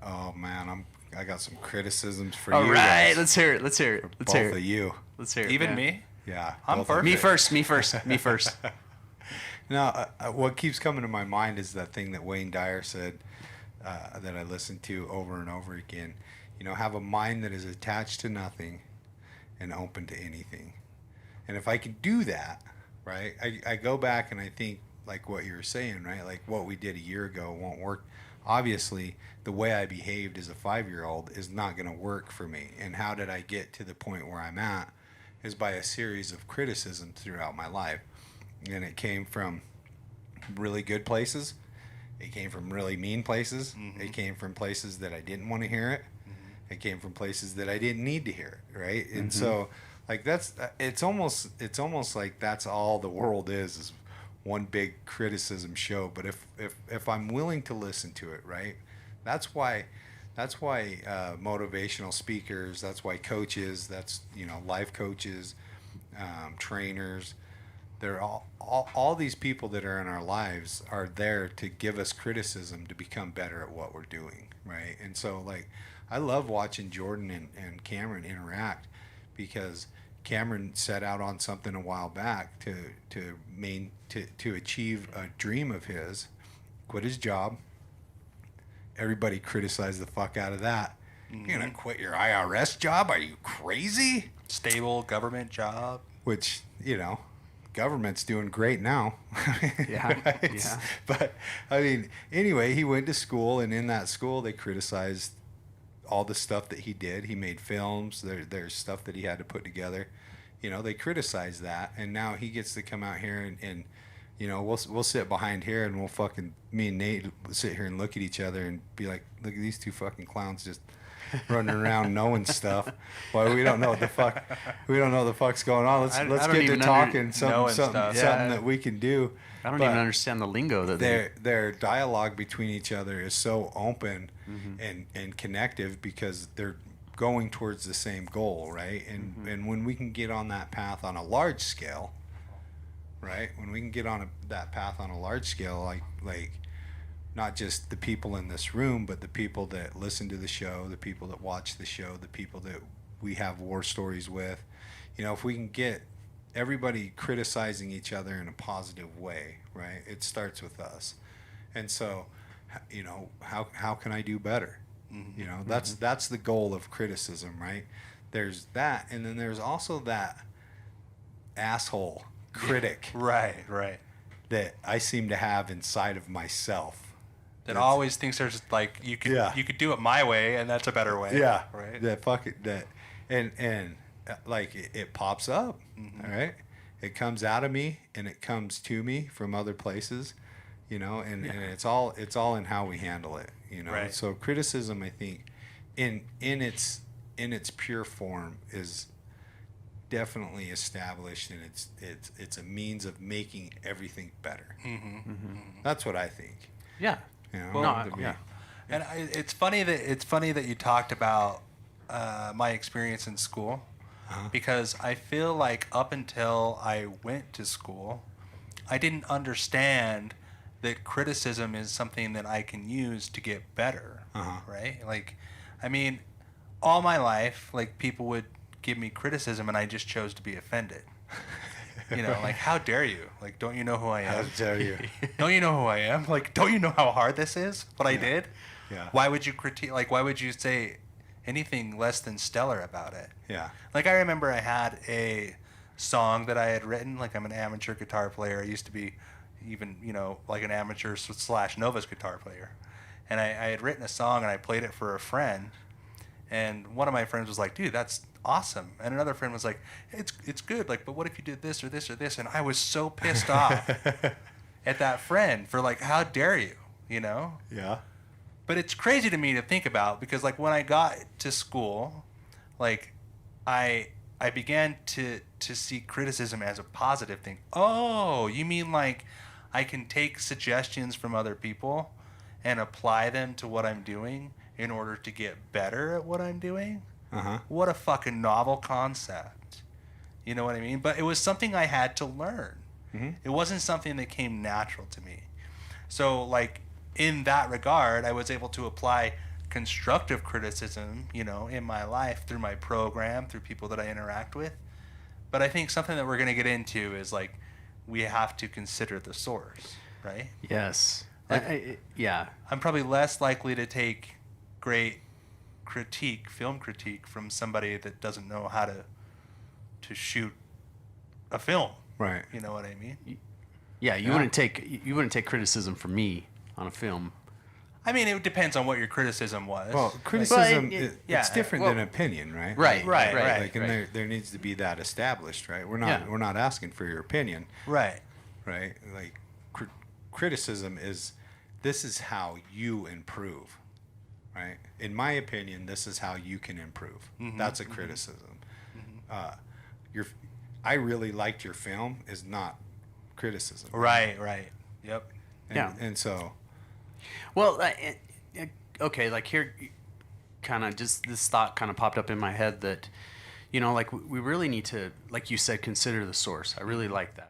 Oh man, I got some criticisms for All you. right, guys. let's hear it. Let's hear it. Let's hear Both of it. you. Let's hear it. Even man. me? Yeah. I'm both of perfect. you. Me first. Me first. Now, what keeps coming to my mind is that thing that Wayne Dyer said that I listened to over and over again. You know, have a mind that is attached to nothing and open to anything. And if I can do that, right, I go back and I think, like what you were saying, right, like what we did a year ago won't work. Obviously, the way I behaved as a 5-year-old is not going to work for me. And how did I get to the point where I'm at is by a series of criticisms throughout my life. And it came from really good places. It came from really mean places. Mm-hmm. It came from places that I didn't want to hear it. Mm-hmm. It came from places that I didn't need to hear it, right? Mm-hmm. And so, like, it's almost like that's all the world is one big criticism show. But if I'm willing to listen to it, right? That's why motivational speakers, that's why coaches, that's, you know, life coaches, trainers, they're all these people that are in our lives are there to give us criticism to become better at what we're doing, right? And so, like, I love watching Jordan and Cameron interact, because Cameron set out on something a while back to achieve a dream of his, quit his job. Everybody criticized the fuck out of that. Mm-hmm. You're gonna quit your IRS job? Are you crazy? Stable government job. Which, you know, government's doing great now. Yeah. Right? Yeah. But I mean, anyway, he went to school, and in that school they criticized all the stuff that he did. He made films. There's stuff that he had to put together. You know, they criticized that, and now he gets to come out here and you know, we'll sit behind here and me and Nate sit here and look at each other and be like, look at these two fucking clowns just running around knowing stuff. Well, we don't know what the fuck's going on. Let's get to talking something that we can do. I don't even understand the lingo that their dialogue between each other is so open and connective, because they're going towards the same goal, right? And when we can get on that path on a large scale, right? When we can get on that path on a large scale, like not just the people in this room, but the people that listen to the show, the people that watch the show, the people that we have war stories with, you know, if we can get everybody criticizing each other in a positive way, right? It starts with us. And so, you know, how can I do better? Mm-hmm. You know, that's the goal of criticism, right? There's that, and then there's also that asshole critic, right, that I seem to have inside of myself. That always thinks there's like you could do it my way, and that's a better way. Yeah, right. And like it pops up, all right. It comes out of me, and it comes to me from other places, you know, and it's all in how we handle it, you know. Right. So criticism, I think, in its pure form, is definitely established, and it's a means of making everything better. That's what I think. Yeah. You know, well, yeah. And it's funny that you talked about my experience in school, because I feel like up until I went to school, I didn't understand that criticism is something that I can use to get better, right? Like, I mean, all my life, like, people would give me criticism, and I just chose to be offended. You know, like, how dare you? Like, don't you know who I am? How dare you? Don't you know who I am? Like, don't you know how hard this is? What I did? Yeah. Why would you critique? Like, why would you say anything less than stellar about it? Yeah. Like, I remember I had a song that I had written. Like, I'm an amateur guitar player. I used to be even, you know, like an amateur / novice guitar player. And I had written a song, and I played it for a friend. And one of my friends was like, dude, that's awesome. And another friend was like, it's good. Like, but what if you did this or this or this? And I was so pissed off at that friend for, like, how dare you, you know? Yeah. But it's crazy to me to think about, because, like, when I got to school, like, I began to see criticism as a positive thing. Oh, you mean, like, I can take suggestions from other people and apply them to what I'm doing in order to get better at what I'm doing? What a fucking novel concept. You know what I mean? But it was something I had to learn. It wasn't something that came natural to me. So, like, in that regard, I was able to apply constructive criticism, you know, in my life through my program, through people that I interact with. But I think something that we're going to get into is like we have to consider the source, right? Yes. Like, yeah. I'm probably less likely to take great film critique from somebody that doesn't know how to shoot a film. Right. You know what I mean? Yeah, you wouldn't take criticism from me on a film. I mean, it depends on what your criticism was. Well, criticism, yeah, it's different well, than opinion, right? Right. Like, and there needs to be that established, right? We're not asking for your opinion, Right. right? Like, criticism is, this is how you improve, right? In my opinion, this is how you can improve. That's a criticism. I really liked your film is not criticism. Right. Yep. And so, Well, okay, like here, kind of just this thought kind of popped up in my head that, you know, like we really need to, like you said, consider the source. I really like that.